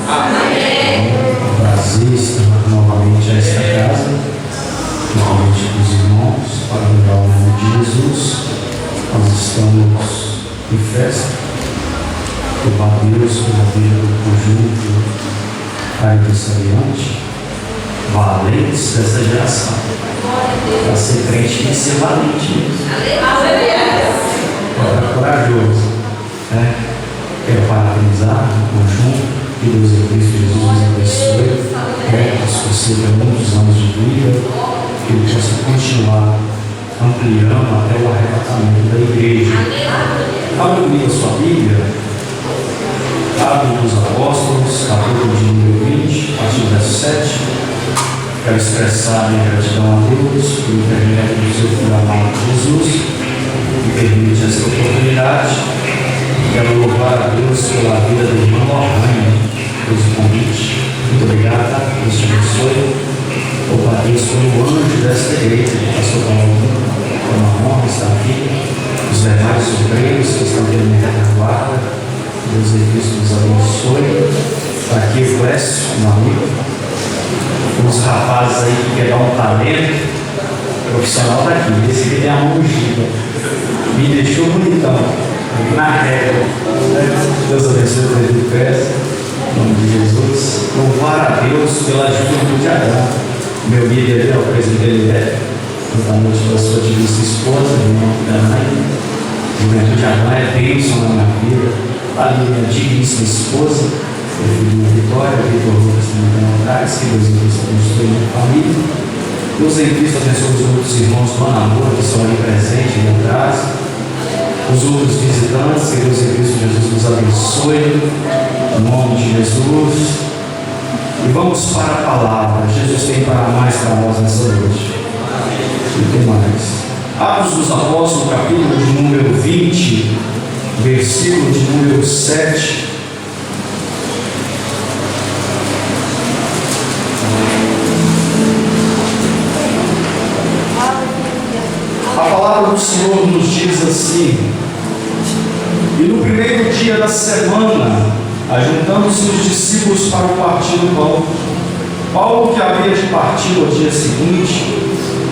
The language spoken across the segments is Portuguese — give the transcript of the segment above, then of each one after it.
Amém. É um prazer estar novamente a esta casa, novamente com os irmãos, para levar o nome de Jesus. Nós estamos em festa. Louvar a Deus pela vida do conjunto aniversariante, valentes dessa geração. Para ser crente tem que ser valente. É corajoso. Quero parabenizar o conjunto, que Deus em Cristo Jesus nos abençoe, que isso conceda muitos anos de vida, que Ele possa continuar ampliando até o arrebatamento da igreja. Abra comigo a sua Bíblia, Atos dos Apóstolos, capítulo de número 20, a partir do verso 7. Quero expressar minha gratidão a Deus por intermédio do seu filho amado Jesus, que permite essa oportunidade. Quero louvar a Deus pela vida da irmã Lorraine, pelo convite. Muito obrigado, Deus te abençoe. Louvar a Deus pelo anjo desta igreja, que passou para é uma honra estar aqui. Os demais obreiros que estão tendo minha retaguarda, Deus em Cristo nos abençoe. Está aqui o Clécio, um amigo. Uns rapazes aí que querem dar um talento profissional daqui. Esse aqui tem a mão ungida. Me deixou bonitão. Na regra. Deus abençoe o Pedro Pérez. Em nome de Jesus. Louvar a Deus pela juventude Adão. Meu líder ali é o presidente dele. Boa noite para a sua divisa esposa, irmão da mãe. Juventude Adão é bênção na minha vida. Ali, minha digníssima esposa. Eu fui minha Vitória, Vitor Lucas também atrás, que Deus em Cristo abençoe minha família. Deus em Cristo abençoe os outros irmãos do namoro que estão ali presentes, ali atrás. Os outros visitantes, que Deus em Cristo Jesus nos abençoe. Em nome de Jesus. E vamos para a palavra. Jesus tem para mais para nós nessa noite. E tem mais. Atos dos Apóstolos, capítulo de número 20, versículo de número 7. A palavra do Senhor nos diz assim: e no primeiro dia da semana, ajuntando-se os discípulos para o partir do pão, Paulo, que havia de partir ao dia seguinte,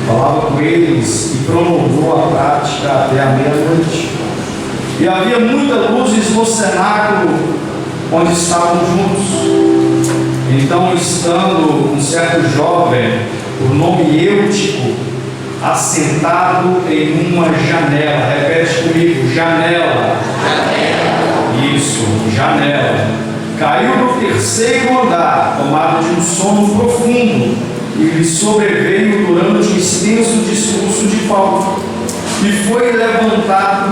falava com eles e prolongou a prática até a meia-noite. E havia muita luz no cenáculo onde estavam juntos. Então, estando um certo jovem, por nome Eutico, assentado em uma janela. Repete comigo: janela. Janela. Isso, janela. Caiu no terceiro andar, tomado de um sono profundo, e lhe sobreveio durante um extenso discurso de Paulo. E foi levantado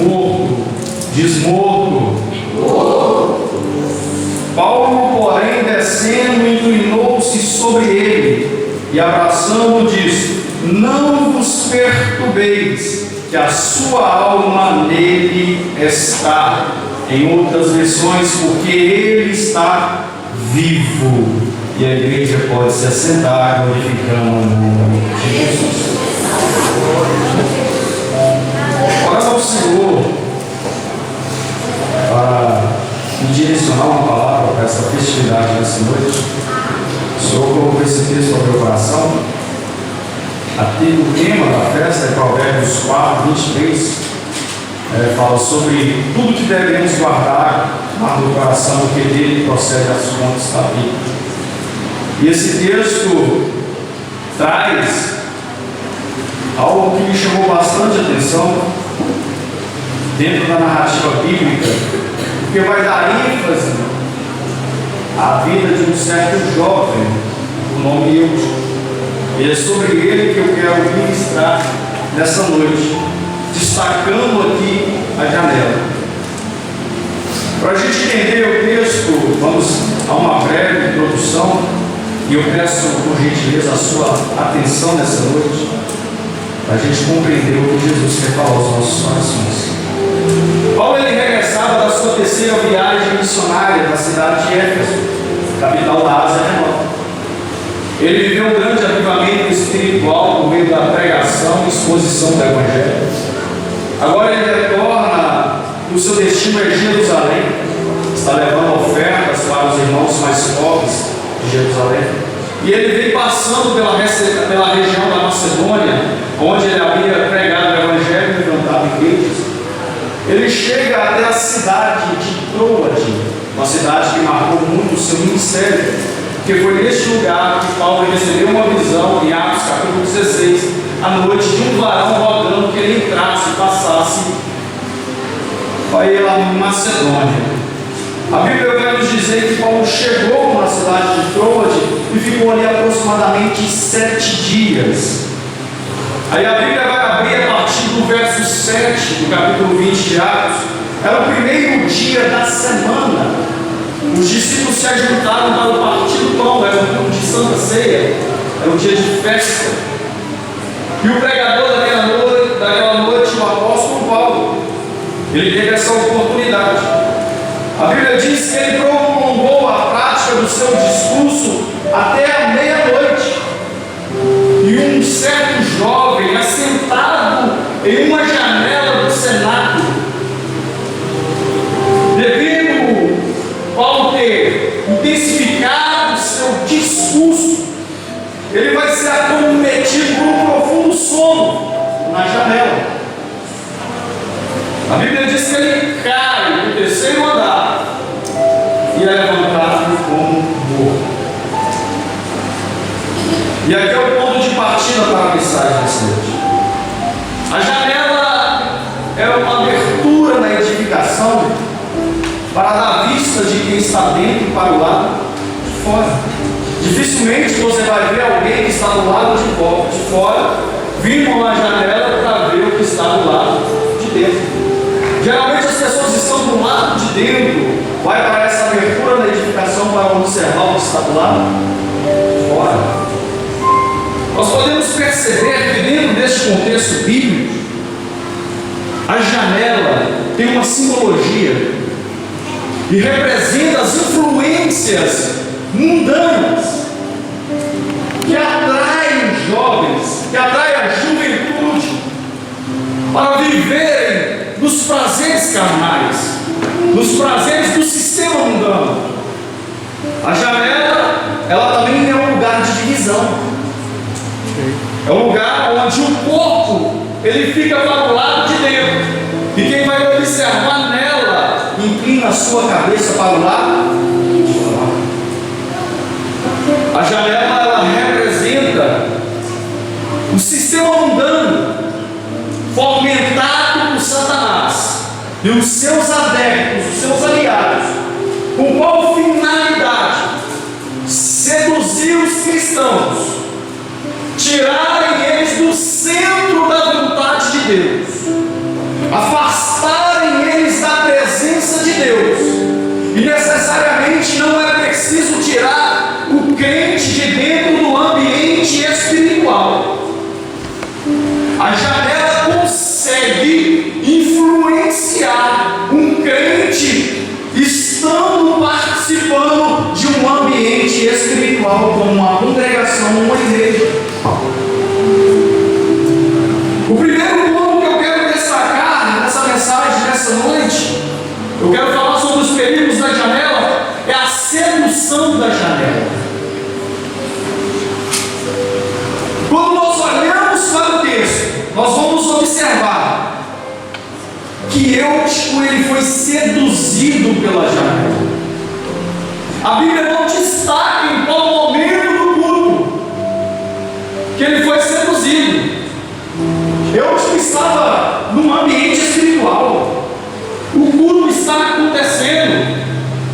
morto. Diz morto. Paulo, porém, descendo, inclinou-se sobre ele e, abraçando-o, disse: não vos perturbeis, que a sua alma nele está. Em outras versões, porque ele está vivo. E a igreja pode se assentar, glorificando o nome de Jesus. Oramos ao Senhor para me direcionar uma palavra para essa festividade dessa noite. O Senhor colocou esse texto ao meu coração. O tema da festa é Provérbios 4, 23. Fala sobre tudo que devemos guardar no coração, porque dele procede as fontes da vida. E esse texto traz algo que me chamou bastante atenção dentro da narrativa bíblica, porque vai dar ênfase à vida de um certo jovem, o nome Eutico. E é sobre ele que eu quero ministrar nessa noite, destacando aqui a janela. Para a gente entender o texto, vamos a uma breve introdução, e eu peço por gentileza a sua atenção nessa noite, para a gente compreender o que Jesus quer falar aos nossos corações. Paulo, ele regressava da sua terceira viagem missionária da cidade de Éfeso, capital da Ásia Menor. Ele viveu um grande avivamento espiritual por meio da pregação e exposição do Evangelho. Agora ele retorna, o seu destino é Jerusalém, está levando ofertas para os irmãos mais pobres de Jerusalém. E ele veio passando pela região da Macedônia, onde ele havia pregado o Evangelho e levantado igrejas. Ele chega até a cidade de Troade, uma cidade que marcou muito o seu ministério, porque foi neste lugar que Paulo recebeu uma visão, em Atos capítulo 16, à noite, de um varão rogando que ele entrasse e passasse para ir lá em Macedônia. A Bíblia vai nos dizer que Paulo chegou na cidade de Troade e ficou ali aproximadamente 7 dias. Aí a Bíblia vai abrir a partir do verso 7 do capítulo 20 de Atos. Era o primeiro dia da semana. Os discípulos se ajuntaram para o partir do pão, era o culto de Santa Ceia, era um dia de festa. E o pregador daquela noite, o apóstolo Paulo, ele teve essa oportunidade. A Bíblia diz que ele prolongou a prática do seu discurso até a meia-noite. E um certo jovem, assentado em uma janela do cenáculo, devido Paulo ter intensificado o seu discurso, ele vai ser acometido por um profundo sono na janela. A Bíblia diz que ele cai do terceiro andar e é levantado como morto. E aqui é o ponto de partida para a mensagem dessa noite. A janela era uma abertura na edificação para dar vista de quem está dentro para o lado de fora. Dificilmente você vai ver alguém que está do lado de fora vindo na janela para ver o que está do lado de dentro. Geralmente as pessoas estão do lado de dentro, vai para essa abertura da edificação para observar o que está do lado de fora. Nós podemos perceber que dentro deste contexto bíblico, a janela tem uma simbologia e representa as influências mundanas que atraem os jovens, que atraem a juventude para viverem nos prazeres carnais, nos prazeres do sistema mundano. A janela, ela também é um lugar de divisão. É um lugar onde o corpo ele fica para o lado de dentro, e quem vai observar nela inclina a sua cabeça para o lado de fora. A janela, ela representa o sistema mundano fomentado por Satanás e os seus adeptos, os seus aliados, com qual finalidade? Seduzir os cristãos, tirarem eles do centro da vontade de Deus, afastarem eles da presença de Deus. E necessariamente não é preciso tirar o crente de dentro do ambiente espiritual. A janela consegue influenciar um crente estando participando de um ambiente espiritual, como uma congregação, uma igreja. O primeiro ponto que eu quero destacar nessa mensagem, nessa noite, eu quero falar sobre os perigos da janela, é a sedução da janela. Quando nós olhamos para o texto, nós vamos observar que Eutico ele foi seduzido pela janela. A Bíblia não destaca em qual momento do culto que ele foi seduzido. Eutico estava num ambiente espiritual. O culto está acontecendo.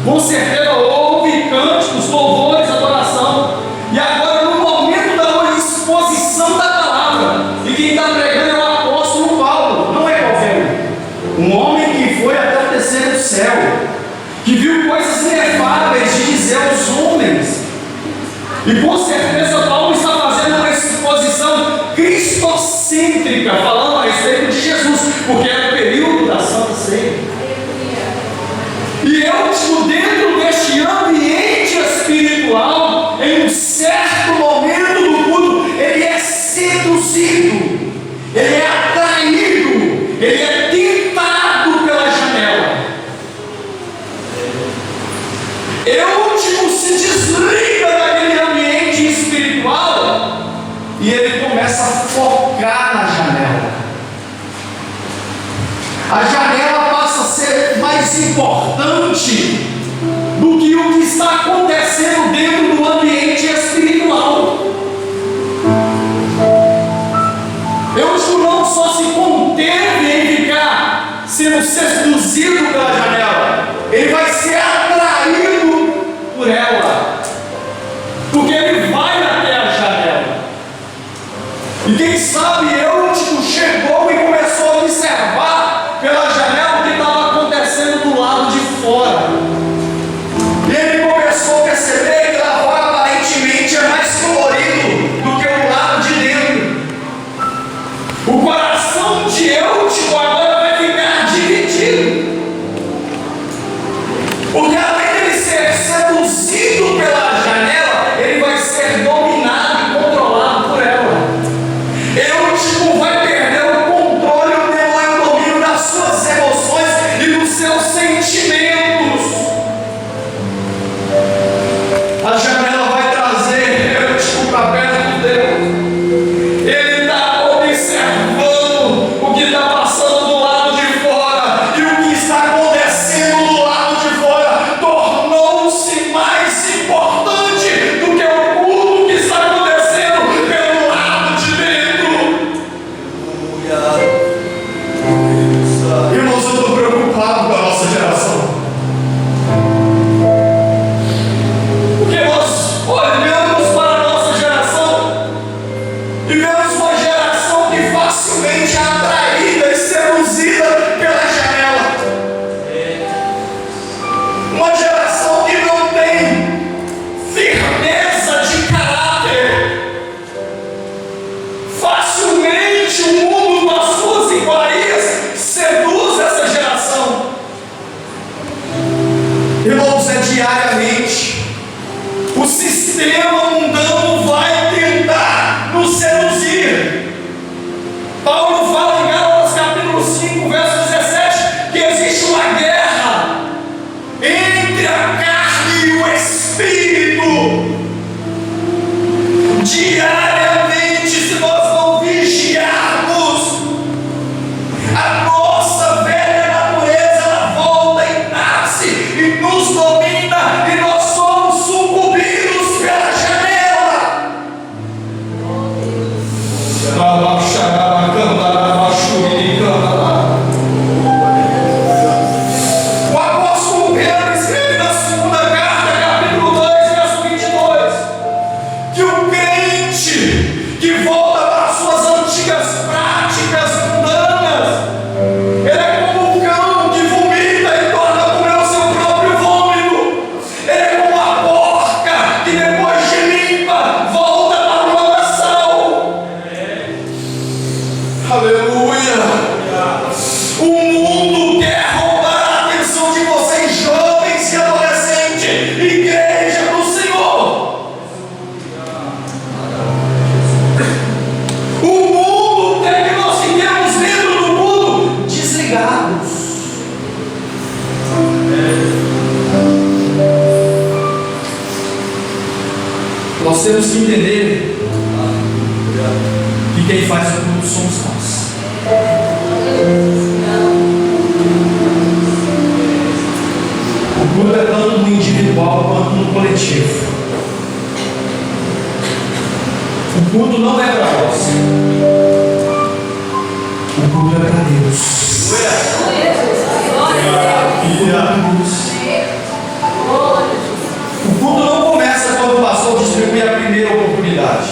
Com certeza houve cânticos, louvores, adoração. E agora no momento da exposição da palavra, e quem está pregando é o apóstolo Paulo, não é qualquer um homem que foi até o terceiro céu, que viu coisas inefáveis de dizer aos homens. E com certeza Paulo está fazendo uma exposição cristocêntrica, falando a respeito de Jesus, porque era o período da Santa Ceia. E eu, dentro deste ambiente espiritual, em um certo momento do culto, ele é seduzido, ele é atraído, ele é tentado pela janela. desliga daquele ambiente espiritual e ele começa a focar na janela. A janela passa a ser mais importante do que o que está acontecendo dentro do ambiente espiritual. Eu digo, não só se conteve em ficar sendo seduzido pela janela, ele vai ser atraído por ela, porque ele vai até a janela. E quem sabe Eutico chegou e começou a observar pela janela o que estava acontecendo do lado de fora. E ele começou a perceber que lá fora aparentemente é mais colorido do que o lado de dentro. O coração de Eutico agora vai ficar dividido, porque além dele ser seduzido pela janela, ele vai ser dominado e controlado por ela. Eutico vai perder o controle, o domínio das suas emoções e dos seus sentimentos. A janela vai trazer Eutico para perto de Deus. Ele está observando o que está passando do lado de fora, e o que está acontecendo do lado de fora tornou-se mais importante do que o culto que está acontecendo pelo lado de dentro. Irmãos, eu estou preocupado com a nossa geração, porque nós olhamos para a nossa geração e vemos uma geração que facilmente é atraída e seduzida pela janela. Uma geração que não tem firmeza de caráter. Facilmente o mundo com as suas iguarias seduz essa geração. Irmãos, é diariamente. O sistema mundano vai tentar nos seduzir. Paulo fala em Gálatas capítulo 5, verso 17, que existe uma guerra entre a carne e o espírito. Diariamente, se nós não vigiarmos, a nossa velha natureza, ela volta e nasce e nos domina, e nós somos sucumbidos pela janela. O apóstolo Pedro escreve na segunda carta, capítulo 2, verso 22, que o crente que volta para as suas antigas práticas mundanas, ele é como um cão que vomita e torna a comer o seu próprio vômito. Ele é como a porca que depois de limpa volta para o lamaçal. Aleluia! O mundo quer roubar a atenção de vocês, jovens e adolescentes, igreja do Senhor. O mundo quer que nós fiquemos dentro do mundo desligados. Nós temos que entender que quem faz o culto somos nós. O culto é tanto no individual quanto no coletivo. O culto não é para nós. O culto é para Deus. O culto é para Deus. O culto não começa quando o pastor distribui a primeira oportunidade.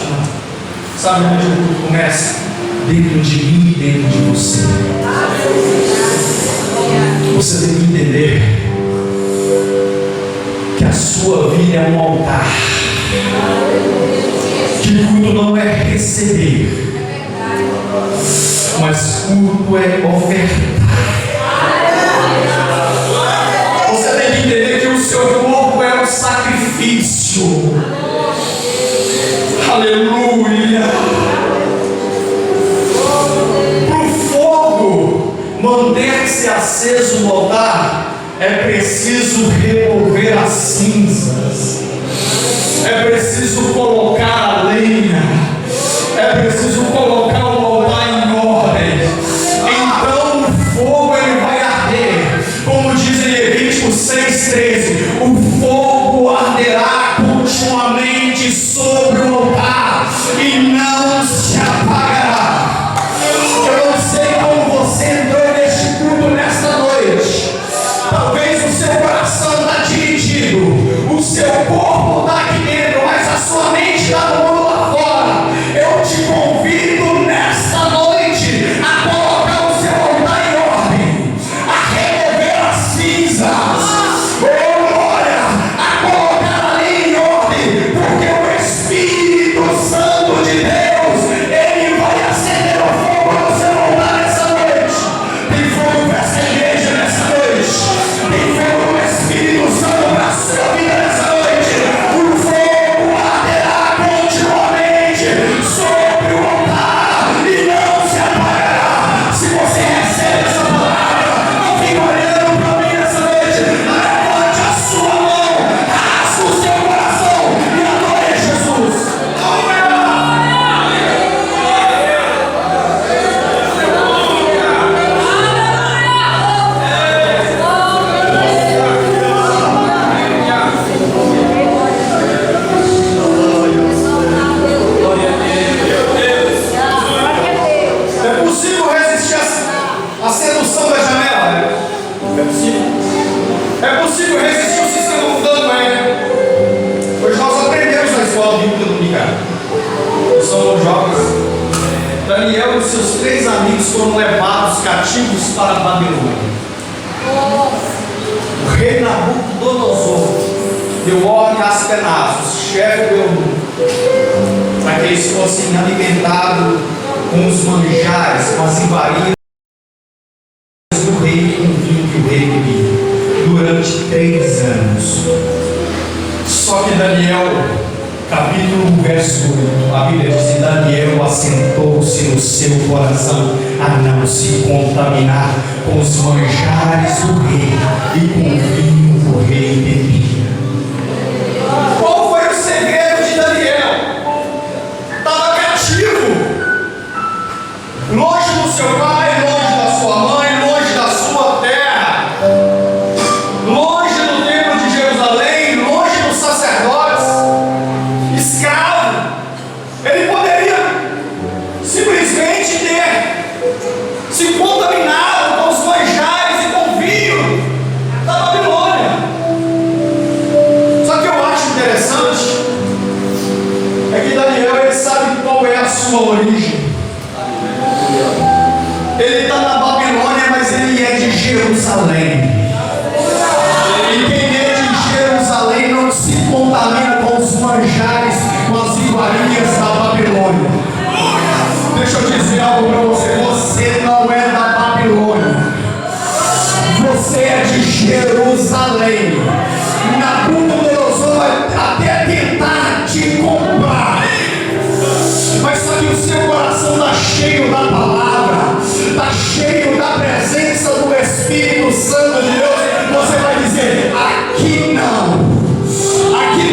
Sabe onde o culto começa? Dentro de mim e dentro de você. Você tem que entender que a sua vida é um altar. Que culto não é receber, mas culto é ofertar. Você tem que entender que o seu corpo é um sacrifício. Aleluia! Para o fogo manter-se aceso no altar, é preciso remover as cinzas. é preciso colocar a lenha, é preciso colocar o altar em ordem. Então o fogo ele vai arder, como diz em Levítico 6,13: o fogo arderá continuamente sobre o altar e não se apagará. Eu não sei como você entrou neste culto nesta noite. Talvez o seu coração está dividido, o seu corpo está aqui dentro, mas a sua mente está no mundo lá fora. Eu te convido nesta noite a colocar o seu altar em ordem, a remover as cinzas, oh glória, a colocar ali em ordem, porque o Espírito Santo de Deus, ele vai acender o fogo no seu altar nessa noite. Tem fogo para essa igreja nessa noite, tem fogo do Espírito Santo para a sua vida nessa noite. O fogo arderá continuamente sobre o altar e não se apagará. Se você recebe essa palavra, não fique olhando para mim nessa noite. Levante a sua mão, rasgue o seu coração e adore Jesus. É possível resistir à sedução da janela? É possível. É possível resistir ao sistema mundano? Hoje nós aprendemos na escola bíblica dominical. Somos jovens. Daniel e os seus 3 amigos foram levados cativos para a Babilônia. O rei Nabucodonosor deu ordem às Aspenazos, chefe do eunuco, para que eles fossem alimentados com os manjares, com as iguarias do rei, com o vinho que o rei bebia, durante 3 anos. Só que Daniel, capítulo 1, verso 8, a Bíblia diz que Daniel assentou-se no seu coração a não se contaminar com os manjares do rei e com o vinho que o rei bebia. Qual foi o segredo de Daniel? Estava cativo, longe do seu pai, longe da sua mãe, longe da sua terra, longe do templo de Jerusalém, longe dos sacerdotes, escravo. Ele poderia simplesmente ter se contaminado com os manjares e com o vinho da Babilônia. Só que eu acho interessante é que Daniel ele sabe qual é a sua origem. Ele está na Babilônia, mas ele é de Jerusalém. E quem é de Jerusalém não se contamina com os manjares, com as iguarias da Babilônia. Deixa eu dizer algo para você: você não é da Babilônia, você é de Jerusalém. Nabucodonosor vai até tentar te comprar, mas só que o seu coração está cheio da palavra, está cheio da presença do Espírito Santo de Deus. Você vai dizer: aqui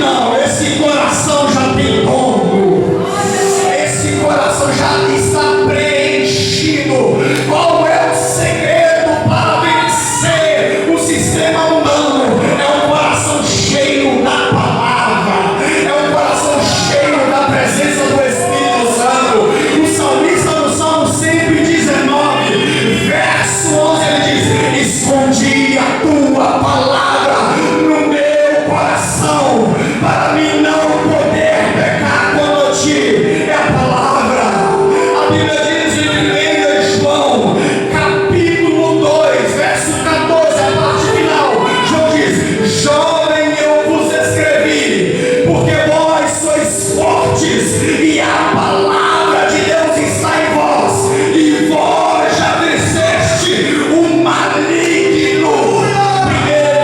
não, esse coração já tem dono, esse coração já está preenchido. Qual é o segredo para vencer o sistema mundano? É um coração cheio da palavra, é um coração cheio da presença do Espírito Santo. O salmista no Salmo 119, verso 11, ele diz: escondi a tua palavra no meu coração, para mim não poder pecar contra ti. É a palavra. A Bíblia diz em 1 João, capítulo 2, verso 14, a parte final. João diz: jovem, eu vos escrevi, porque vós sois fortes, e a palavra de Deus está em vós, e vós já venceste o maligno. 1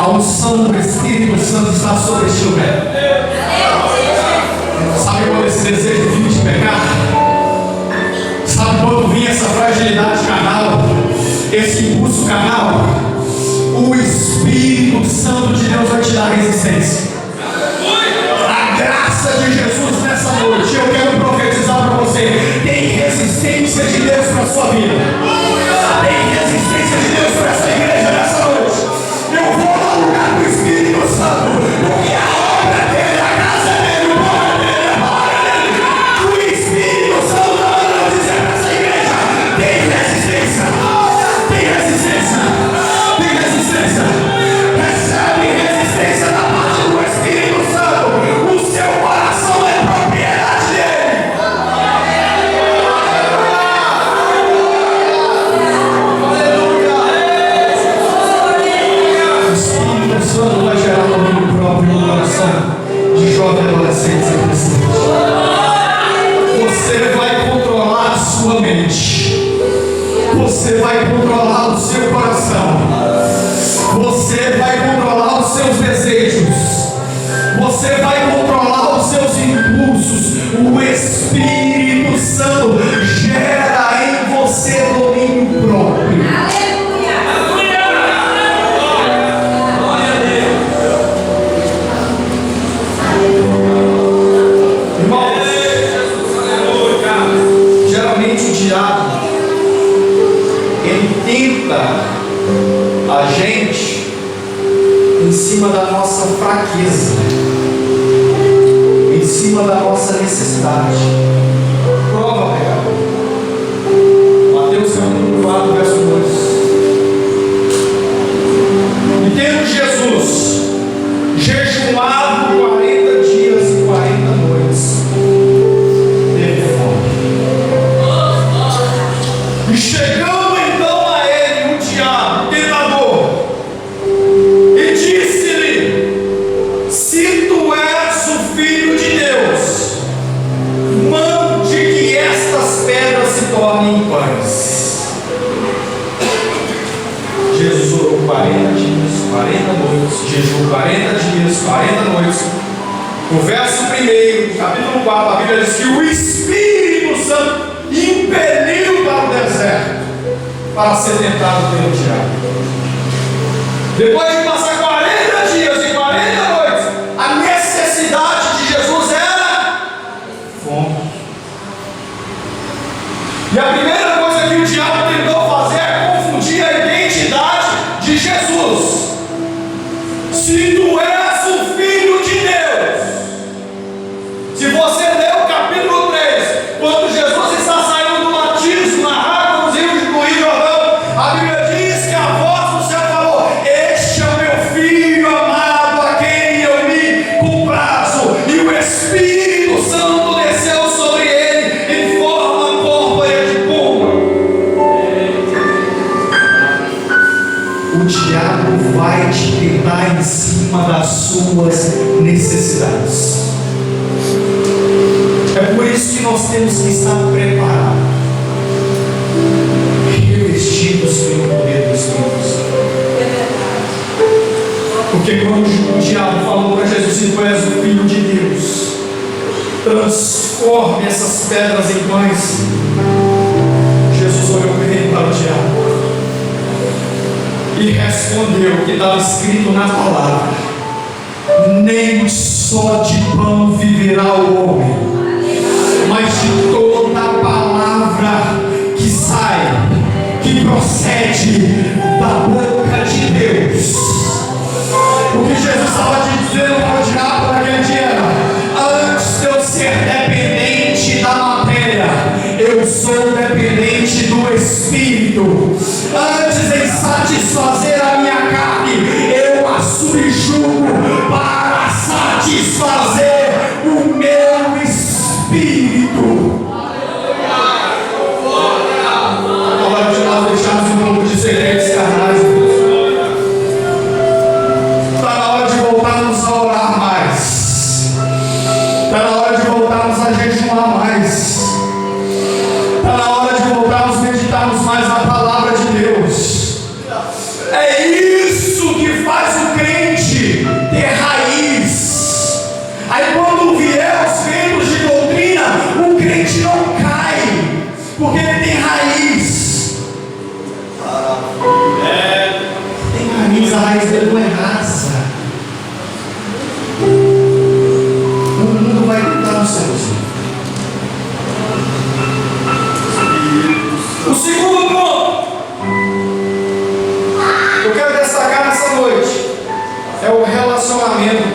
A unção do Espírito Santo está sobre este lugar. Sabe quando esse desejo vinha de pecar? Sabe quando vinha essa fragilidade carnal? Esse impulso carnal? O Espírito Santo de Deus vai te dar resistência. A graça de Jesus nessa noite, eu quero profetizar para você: tem resistência de Deus para a sua vida. Tem resistência de Deus para essa igreja nessa noite. Eu vou dar lugar para o Espírito Santo, porque a obra dele, a casa dele, o poder dele, a palavra dele, o Espírito Santo está mandando dizer para essa igreja: tem resistência, tem resistência, tem resistência. Recebe resistência da parte do Espírito Santo. O seu coração é propriedade dele. O Espírito Santo vai gerar domínio próprio no coração de jovens adolescentes e adolescentes. Você vai controlar a sua mente. Você vai controlar o seu coração. Você vai controlar os seus desejos. Você vai controlar os seus impulsos. O Espírito Santo gera em você domínio próprio. Irmãos, geralmente o diabo, ele tenta a gente em cima da nossa fraqueza, em cima da nossa necessidade. Prova, pecado. Mateus capítulo 4, verso 2. E tendo Jesus jejuado 40 dias e 40 noites, teve fome. E chegando então a ele o diabo, o tentador, e disse-lhe: se tu és o Filho de Deus, mande que estas pedras se tornem pães. Jesus orou 40 dias, 40 noites, jejuou 40 dias, 40 noites. No verso 1, capítulo 4, a Bíblia diz que o Espírito Santo impeliu para o deserto para ser tentado pelo diabo. Depois de passar 40 dias e 40 noites, a necessidade de Jesus era fome. E a primeira coisa que o diabo tentou fazer é confundir a identidade de Jesus. Se tu és o Filho de Deus, se você ler o capítulo 3, quando Jesus está saindo do batismo na água dos rios do Rio Jordão, a Bíblia diz que a voz do céu falou: este é o meu Filho amado, a quem eu me comprazo. E o Espírito Santo desceu sobre ele em forma corpórea de pomba. O diabo vai te tentar em cima das suas necessidades. É por isso que nós temos que estar preparados, revestidos pelo poder do Espírito Santo. Porque quando o diabo falou para Jesus: se tu és o Filho de Deus, transforme essas pedras em pães, Jesus olhou bem para o diabo e respondeu o que estava escrito na palavra: nem só de pão viverá o homem, mas de toda a palavra que sai, que procede da boca de Deus. O que Jesus estava dizendo para o diabo naquele dia era: antes de eu ser dependente da matéria, eu sou dependente do Espírito. Antes de satisfazer a minha carne, eu a subjugo para satisfazer o meu Espírito. Agora de nós deixarmos um pouco de segredos carnais.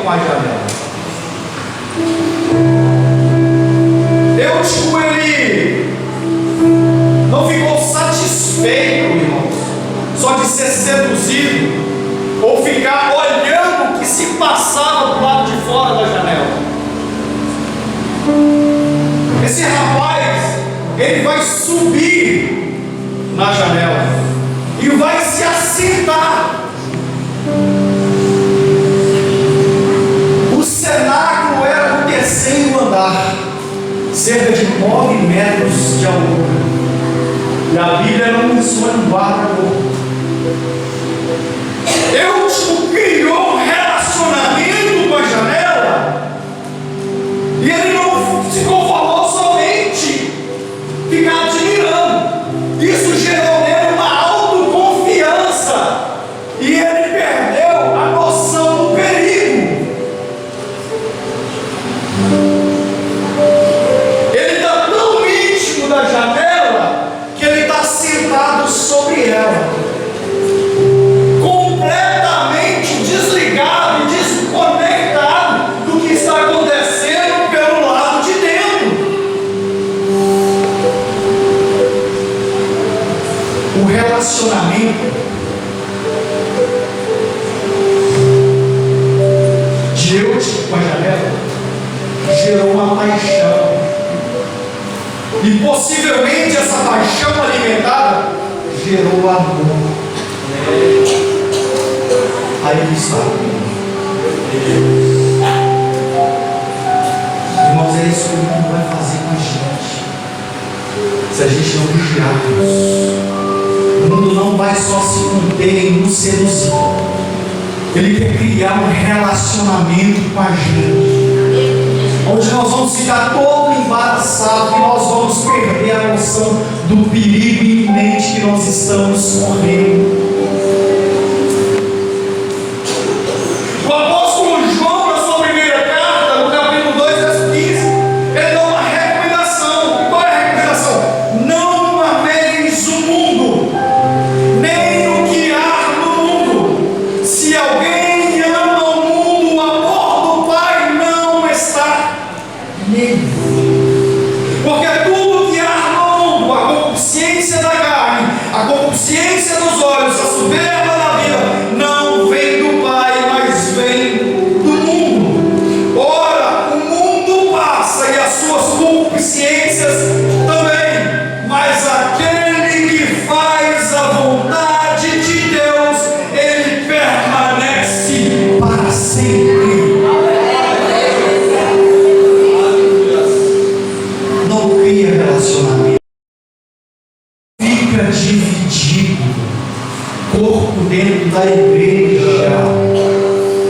com a janela. Eutico, ele não ficou satisfeito, irmãos, só de ser seduzido ou ficar olhando o que se passava do lado de fora da janela. Esse rapaz, ele vai subir na janela e vai se assentar. O cenáculo era do terceiro andar, cerca de 9 metros de altura, e a Bíblia não menciona um guarda-corpo. Eutico criou um relacionamento com a janela, e ele não se conformou somente ficar admirando. Isso gerou nele uma autoconfiança, e ele perdeu a noção do perigo. Ele está tão íntimo da janela que ele está sentado sobre ela, completamente desligado e desconectado do que está acontecendo pelo lado de dentro. O relacionamento de Eutico com a janela gerou uma paixão, e possivelmente essa paixão alimentada gerou amor. Aí está. Irmãos, é isso que o mundo vai fazer com a gente, se a gente não vigiarmos. O mundo não vai só se conter em nos seduzir, ele quer criar um relacionamento com a gente, onde nós vamos ficar todo embaraçados, que nós vamos perder a noção do perigo iminente que nós estamos correndo. O apóstolo João, na sua primeira carta, no capítulo 2, verso 15, ele dá uma recomendação. Qual é a recomendação? Não ameis o mundo, nem o que há no mundo. Se alguém ama o mundo, o amor do Pai não está nele. Porque tudo que há no mundo, a concupiscência da carne, a concupiscência dos olhos, a soberba da vida, não vem do Pai, mas vem do mundo. Ora, o mundo passa e as suas concupiscências também, mas aquele que faz a vontade de Deus, ele permanece para sempre. Não cria relacionamento, fica dividido, corpo dentro da igreja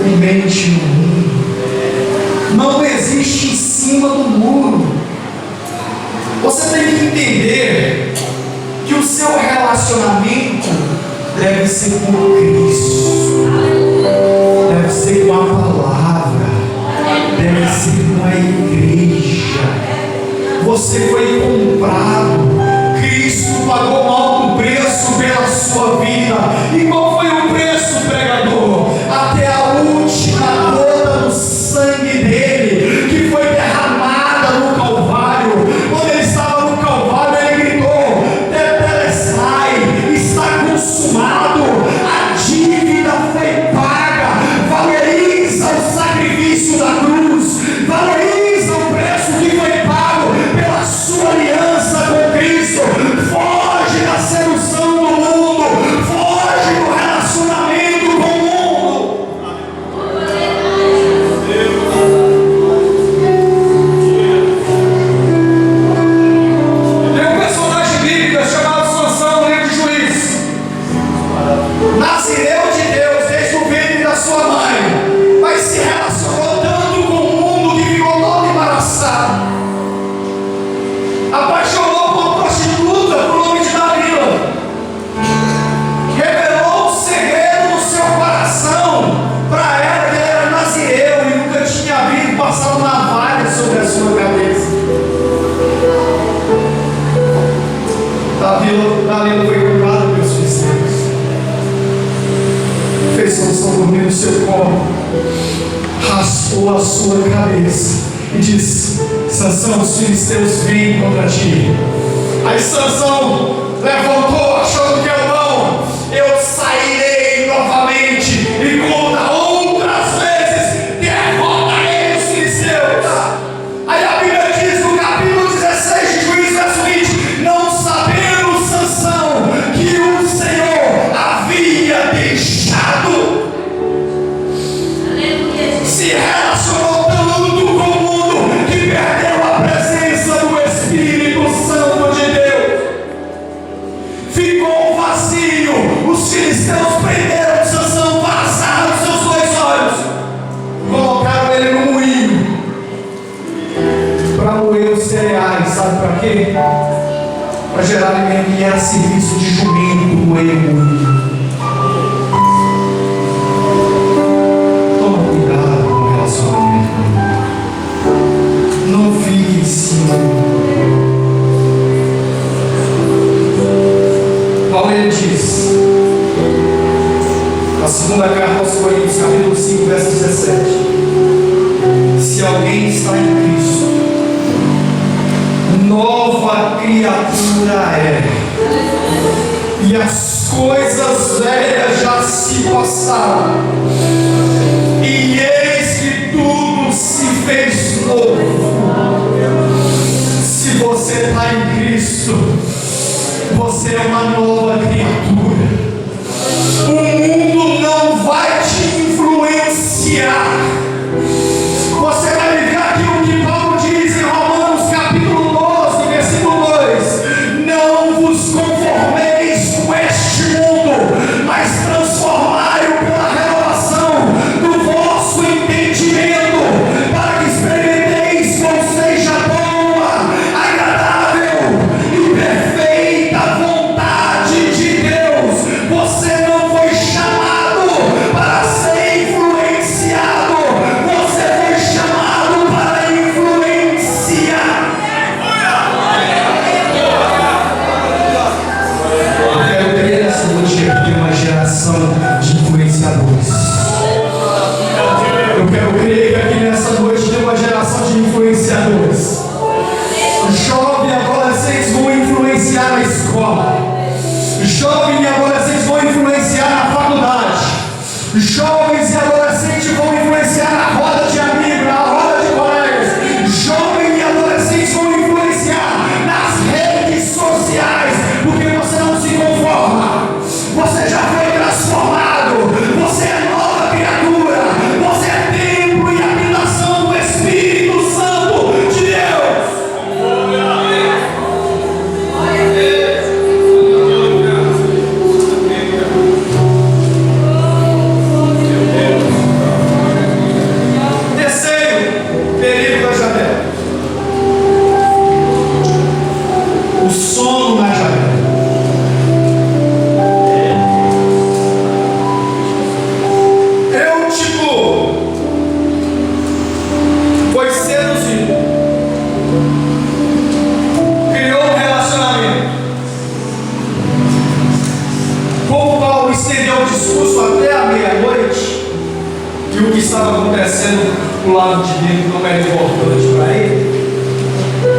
e mente no mundo. Não existe em cima do muro. Você tem que entender que o seu relacionamento deve ser com Cristo, deve ser com a palavra, deve ser com a igreja. Você foi comprado, Cristo pagou um alto preço pela sua vida. E qual foi o preço, pregador? Até a última gota do sangue dele, que foi derramada no Calvário. Quando ele estava no Calvário, ele gritou: Tetelestai, está consumado, a dívida foi paga. Valoriza o sacrifício da cruz, valoriza o preço que foi pago pela sua ou a sua cabeça e diz: Sansão, os filisteus vêm contra ti. Aí Sansão levantou, achando que é bom: eu sairei novamente e contra outras vezes derrotarei os filisteus. Aí a Bíblia diz no capítulo 16 de Juízes, verso 20: não sabendo Sansão que o Senhor havia deixado, se relacionou tanto com o mundo que perdeu a presença do Espírito Santo de Deus. Ficou vazio. Os filisteus prenderam Sansão, vazaram seus 2 olhos, colocaram ele no moinho para moer os cereais. Sabe para quê? Para gerar alimento. E era serviço de jumento moer o moinho. Toma cuidado com o relacionamento com o mundo. Não fique em cima. Paulo ele diz, na segunda carta aos Coríntios, capítulo 5, verso 17: se alguém está em Cristo, nova criatura é, e as coisas velhas já se passaram, e eis que tudo se fez novo. Se você está em Cristo, você é uma nova criatura. O mundo não vai te influenciar. Você vai viver aquilo que Paulo diz em Romanos capítulo 12, versículo 2: não vos conformeis com este mundo, mas transformai-o pela renovação do vosso entendimento, para que experimenteis qual seja a boa, agradável e perfeita vontade de Deus. Você não foi chamado para ser influenciado, você foi chamado para influenciar. Eu quero crer nessa noite que tem uma geração de influenciadores. Eu quero crer que aqui nessa noite tem uma geração de influenciadores. Jovens e adolescentes vão influenciar na escola. Jovens e adolescentes vão influenciar na faculdade. Jovens e adolescentes vão influenciar na roda de amigos, na roda de colegas. Jovens e adolescentes vão influenciar nas redes sociais, porque você não se conforma. Você já foi transformado. Você é nova criatura. Você é templo e habitação do Espírito Santo de Deus. Terceiro perigo da janela: o sono na janela. Eutico foi seduzido, criou um relacionamento. Como Paulo estendeu o discurso até a meia-noite, e o que estava acontecendo do lado de dentro não era importante para ele,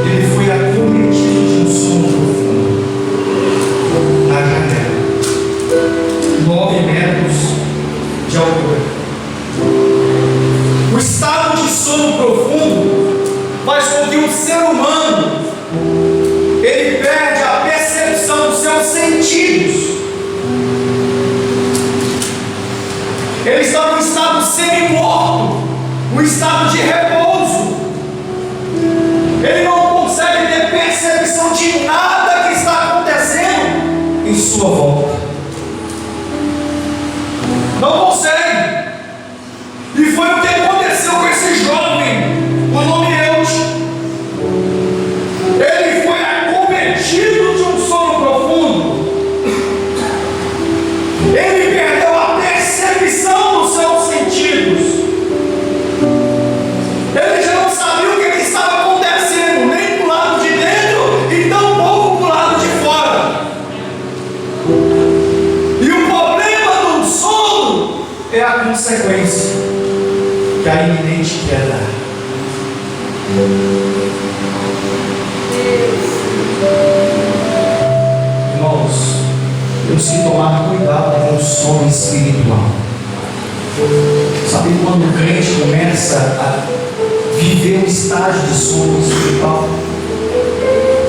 ele foi acometido de um sono profundo na janela, 9 metros de altura. O estado de sono profundo faz com que o ser humano ele perde a percepção dos seus sentidos. Ele está no estado semi-morto, um estado de repouso. Ele não consegue ter percepção de nada que está acontecendo em sua volta. Não consegue. E foi o que aconteceu com esse jovem, o nome Eutico. que a iminente queda. Irmãos, temos que tomar cuidado com o sono espiritual. Sabe quando o crente começa a viver um estágio de sono espiritual?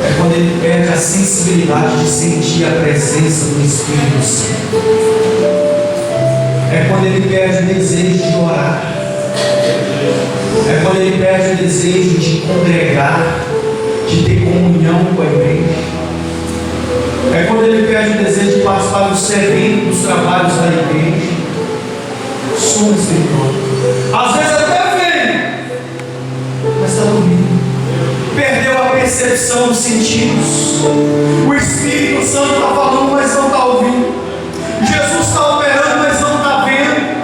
É quando ele perde a sensibilidade de sentir a presença do Espírito Santo. É quando ele perde o desejo de orar. É quando ele perde o desejo de congregar, de ter comunhão com a igreja. É quando ele perde o desejo de participar dos eventos, dos trabalhos da igreja. Sono espiritual. Às vezes até vem, mas está dormindo. Perdeu a percepção dos sentidos. O Espírito Santo está falando, mas não está ouvindo. Jesus está operando, mas não está vendo.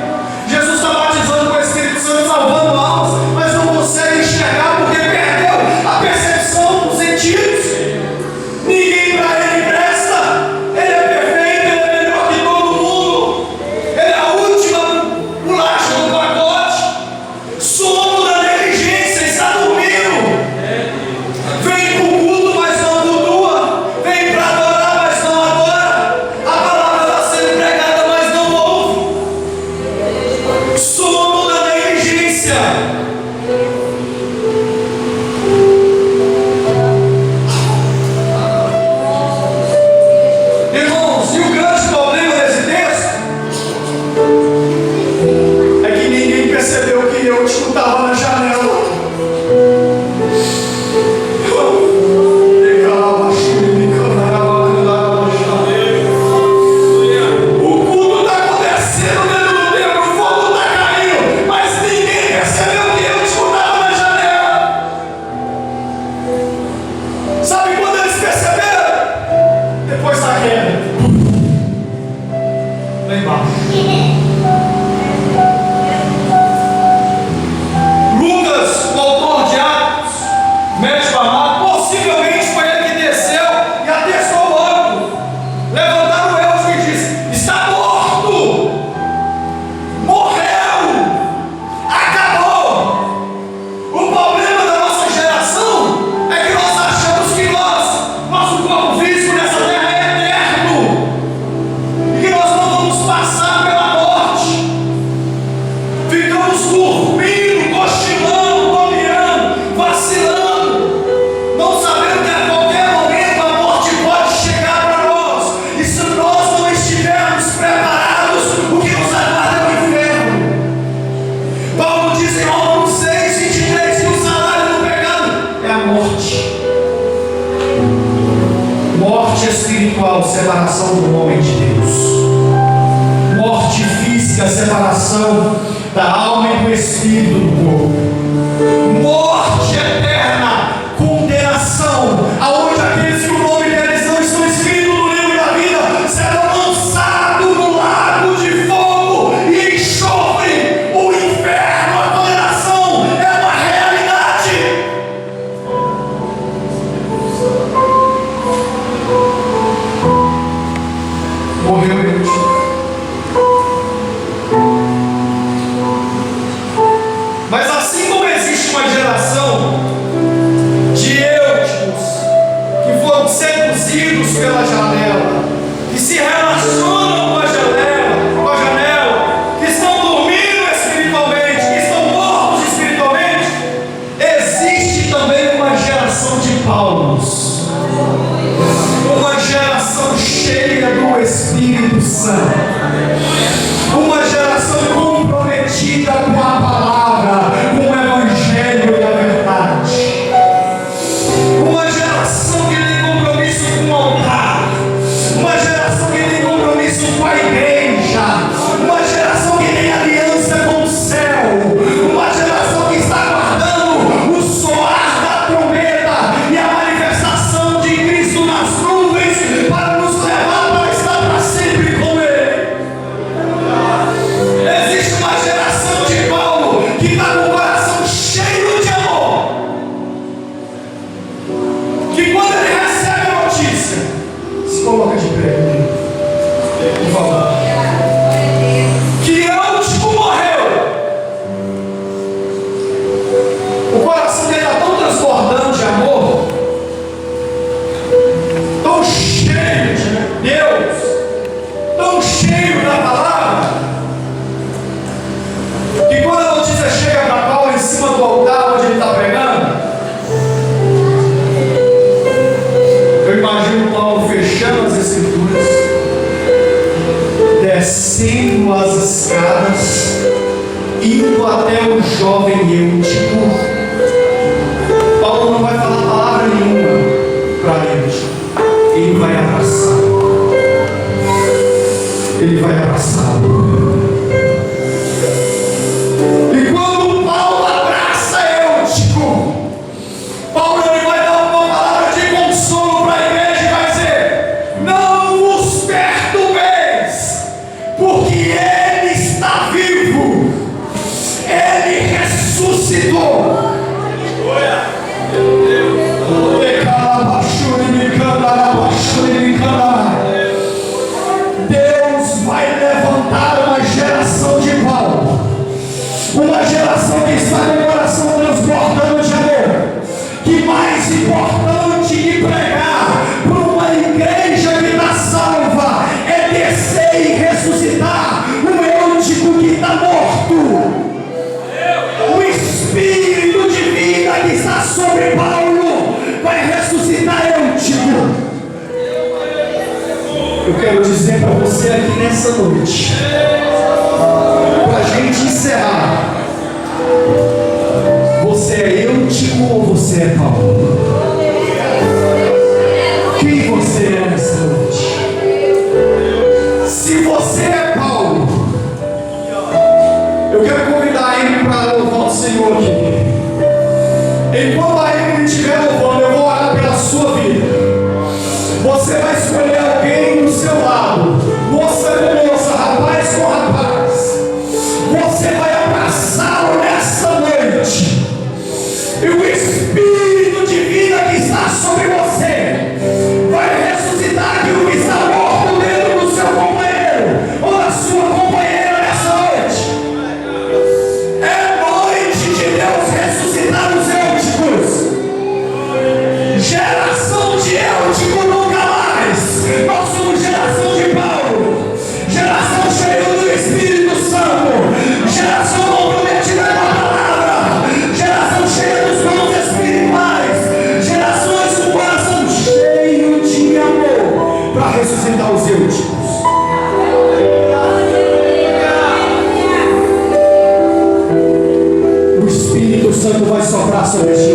Jesus está batizando com o Espírito Santo, salvando almas, mas não consegue enxergar porque perdeu a percepção dos sentidos. Ninguém para ele presta. Ele é perfeito, ele é melhor que todo mundo. Ele é a última bolacha do pacote. Sono da negligência, está dormindo. Vem para o culto, mas não cultua. Vem para adorar, mas não adora. A palavra está sendo pregada, mas não ouve. Sono da negligência. Irmãos, e o grande problema desse texto é que ninguém percebeu que eu escutava na janela. O culto está acontecendo dentro do templo, o fogo está caindo, mas ninguém percebeu que eu escutava na janela. Sabe quando eles perceberam? Depois da queda. Lá embaixo. Lucas, o autor de Atos, médico amado, possivelmente foi ele que desceu e atestou o ângulo. Levantaram o elfo e disse: está morto! Morreu! Acabou! O problema da nossa geração é que nós achamos que nosso corpo físico nessa terra é eterno e que nós não vamos passar pela morte. Ficamos dormindo, cochilando, bobeando, vacilando, não sabendo que a qualquer momento a morte pode chegar para nós. E se nós não estivermos preparados, o que nos aguarda é o inferno. Paulo diz em Romanos 6, 23 que o salário do pecado é a morte. Morte espiritual, separação do homem de Deus. Morte física, separação da alma e do espírito do corpo. Morte eterna, condenação, aonde aqueles que o nome deles não estão escritos no livro da vida serão lançados no lago de fogo e enxofre. O inferno, a condenação é uma realidade. Morreu ele. Mas assim como existe uma geração de eúticos que foram seduzidos pela janela, que se relacionam com a janela, que estão dormindo espiritualmente, que estão mortos espiritualmente, existe também uma geração de Paulos, uma geração cheia do Espírito Santo, uma geração comprometida com a palavra, com o evangelho e a verdade, uma geração que tem compromisso com o altar, uma geração que tem compromisso com a igreja, uma geração que tem aliança com o céu, uma geração que está aguardando o soar da trombeta e a manifestação de Cristo nas nuvens para nos levar para estar para sempre com Ele. O coração dele está tão transbordando de amor, tão cheio de Deus, tão cheio da palavra, que quando a notícia chega para Paulo em cima do altar onde ele está pregando, eu imagino Paulo fechando as escrituras, descendo as escadas, indo até o jovem Eutico. Paulo não vai falar palavra nenhuma para Eutico, ele vai abraçá-lo. Ele vai abraçá-lo. E quando Paulo abraça Eutico, Paulo ele vai dar uma palavra de consolo para a igreja e vai dizer: não vos perturbeis, porque ele está vivo, ele ressuscitou. Deus vai levantar uma geração de Paulo, uma geração que está com o coração transbordando de amor, que mais importante que pregar para uma igreja que está salva é descer e ressuscitar um Eutico que está morto. O Espírito de vida que está sobre Paulo vai ressuscitar Eutico. Eu quero dizer para você aqui nessa noite, para a gente encerrar: você é Eutico ou você é Paulo? Quem você é nessa noite? Se você é Paulo, eu quero convidar ele para louvar o Senhor aqui. Enquanto a Emily estiver louvando, eu vou orar pela sua vida. Você vai escolher alguém do seu lado, moça com moça, rapaz com rapaz. Você vai abraçá-lo nessa noite, e o Espírito de vida que está sobre você vai ressuscitar aquilo que está morto dentro do seu companheiro ou da sua companheira nessa noite. É noite de Deus ressuscitar os Eúticos. Geração de Eutico nunca mais. Nós somos geração de Paulo, geração cheia do Espírito Santo, geração comprometida com a palavra, geração cheia dos dons espirituais, gerações com o coração cheio de amor para ressuscitar os Eúticos. O Espírito Santo vai soprar sobre ti.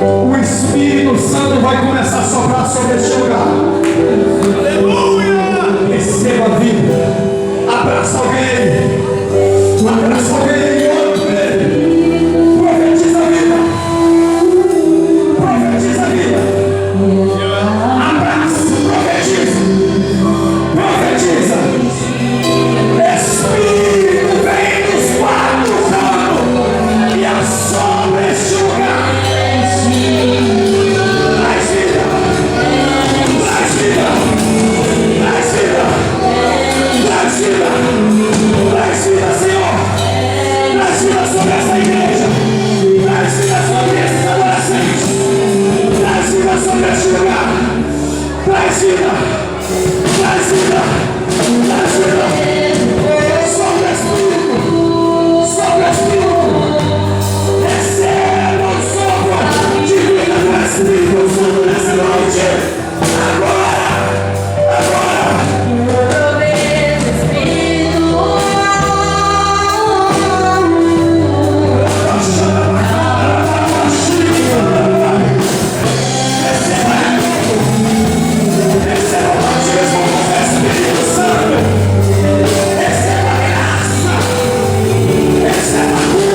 O Espírito Santo vai começar a soprar sobre este lugar. Aleluia! Receba a vida. Abraça alguém. Abraça alguém e ore por ele. Profetiza a vida. Profetiza a vida. Abraça, profetiza. Profetiza. Espírito vem dos quatro cantos e assombra este lugar. Traz vida, traz vida, traz vida, traz vida, traz vida, Senhor. Traz vida sobre essa igreja, traz vida sobre esses adolescentes, traz vida sobre este lugar, traz vida, traz vida, traz vida. Sobre o Espírito, receba o sopro de vida do Espírito Santo nessa noite. Agora, agora. Receba o batismo do Espírito Santo. Receba a graça. Receba a cura.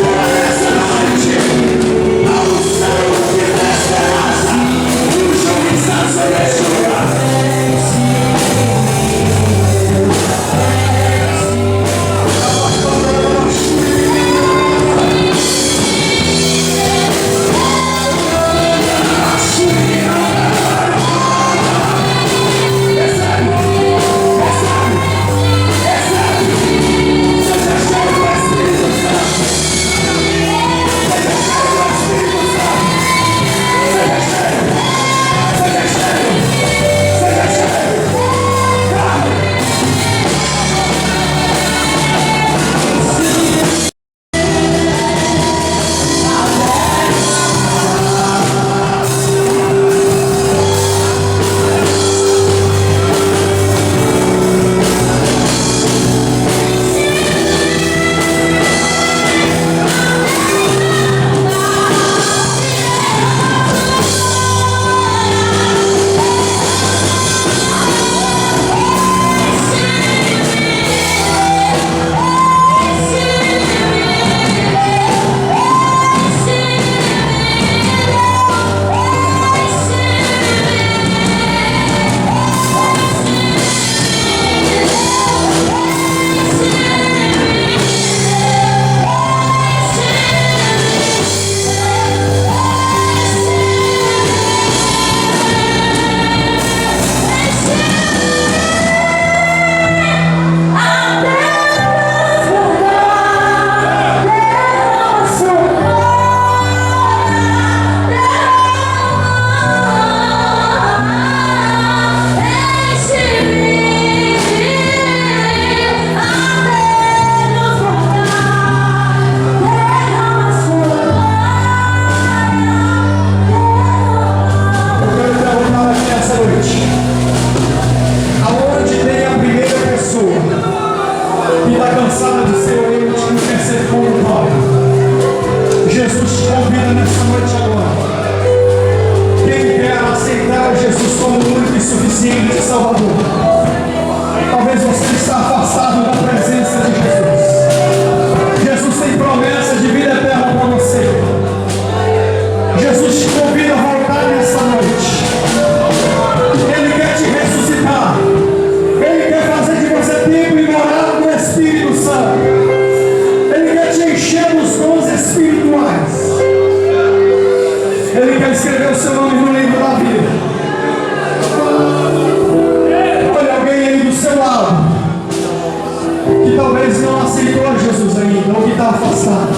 ficou a Jesus ainda, ou que está afastado,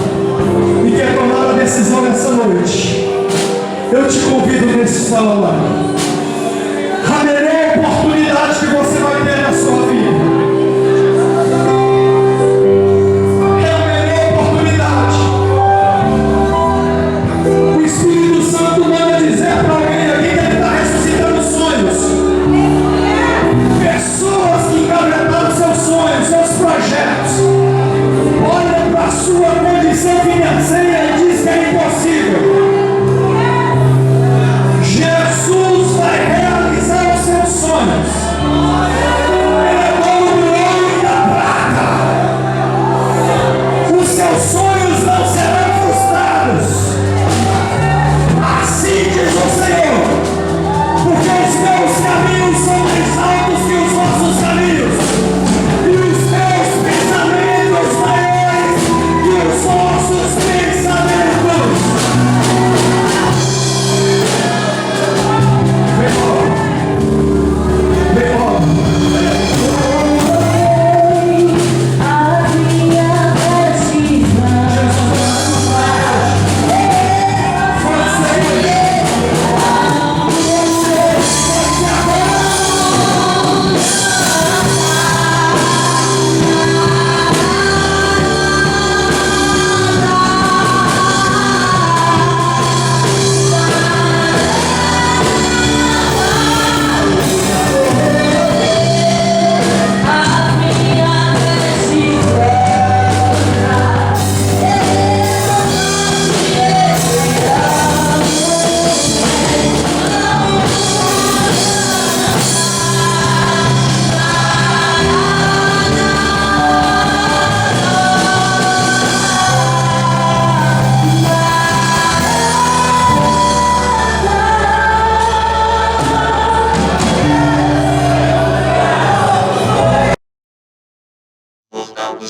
e quer tomar a decisão nessa noite, eu te convido nessa hora. A melhor oportunidade que você vai ter na sua vida.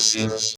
Silas.